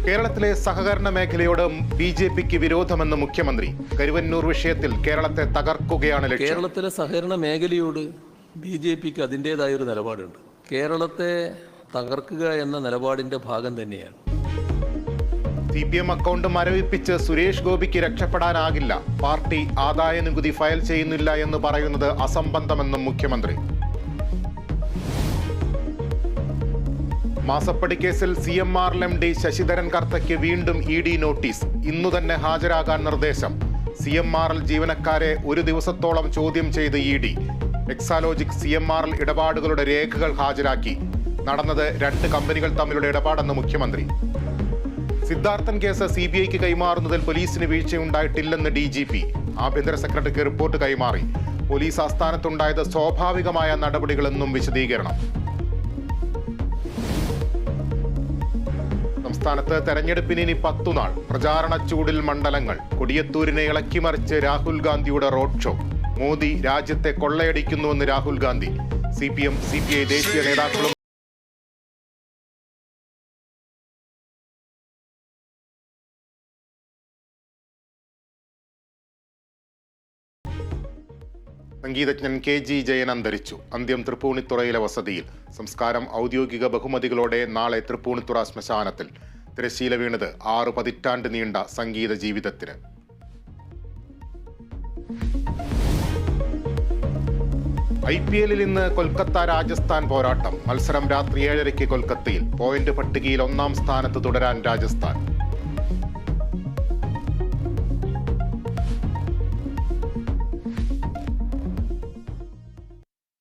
കേരളത്തിലെ സഹകരണ മേഖലയോട് ബി.ജെ.പിക്ക് വിരോധമെന്ന് മുഖ്യമന്ത്രി. കരുവന്നൂർ വിഷയത്തിൽ കേരളത്തെ തകർക്കുകയാണ് ലക്ഷ്യം. കേരളത്തിലെ സഹകരണ മേഖലയോട് ബി.ജെ.പിക്ക് അതിൻ്റെതായൊരു നിലപാടുണ്ട്. കേരളത്തെ തകർക്കുക എന്ന നിലപാടിന്റെ ഭാഗം തന്നെയാണ്. CPM അക്കൗണ്ട് മരവിപ്പിച്ച് സുരേഷ് ഗോപിക്ക് രക്ഷപ്പെടാനാകില്ല. പാർട്ടി ആദായ നികുതി ഫയൽ ചെയ്യുന്നില്ല എന്ന് പറയുന്നത് അസംബന്ധമെന്നും മുഖ്യമന്ത്രി. മാസപ്പടി കേസിൽ CMRL MD ശശിധരൻ കർത്തയ്ക്ക് വീണ്ടും ED നോട്ടീസ്. ഇന്നു തന്നെ ഹാജരാകാൻ നിർദ്ദേശം. CMRL ജീവനക്കാരെ ഒരു ദിവസത്തോളം ചോദ്യം ചെയ്ത് ED. എക്സാലോജിക് CMRL ഇടപാടുകളുടെ രേഖകൾ ഹാജരാക്കി. നടന്നത് 2 കമ്പനികൾ തമ്മിലുള്ള ഇടപാടെന്ന് മുഖ്യമന്ത്രി. സിദ്ധാർത്ഥൻ കേസ് CBIക്ക് കൈമാറുന്നതിൽ പോലീസിന് വീഴ്ചയുണ്ടായിട്ടില്ലെന്ന് DGP. ആഭ്യന്തര സെക്രട്ടറിക്ക് റിപ്പോർട്ട് കൈമാറി. പോലീസ് ആസ്ഥാനത്തുണ്ടായത് സ്വാഭാവികമായ നടപടികളെന്നും വിശദീകരണം. സംസ്ഥാനത്ത് തെരഞ്ഞെടുപ്പിന് ഇനി 10 നാൾ. പ്രചാരണ ചൂടിൽ മണ്ഡലങ്ങൾ. കൊടിയത്തൂരിനെ ഇളക്കിമറിച്ച് രാഹുൽ ഗാന്ധിയുടെ റോഡ് ഷോ. മോദി രാജ്യത്തെ കൊള്ളയടിക്കുന്നുവെന്ന് രാഹുൽ ഗാന്ധി. CPM CPI ദേശീയ നേതാക്കളും സംഗീതജ്ഞൻ KG ജയൻ അന്തരിച്ചു. അന്ത്യം തൃപ്പൂണിത്തുറയിലെ വസതിയിൽ. സംസ്കാരം ഔദ്യോഗിക ബഹുമതികളോടെ നാളെ തൃപ്പൂണിത്തുറ ശ്മശാനത്തിൽ. തിരശ്ശീല വീണത് 6 പതിറ്റാണ്ട് നീണ്ട സംഗീത ജീവിതത്തിന്. IPL ഇന്ന് കൊൽക്കത്ത രാജസ്ഥാൻ പോരാട്ടം. മത്സരം രാത്രി 7:30 കൊൽക്കത്തയിൽ. പോയിന്റ് പട്ടികയിൽ 1-ാം സ്ഥാനത്ത് തുടരാൻ രാജസ്ഥാൻ.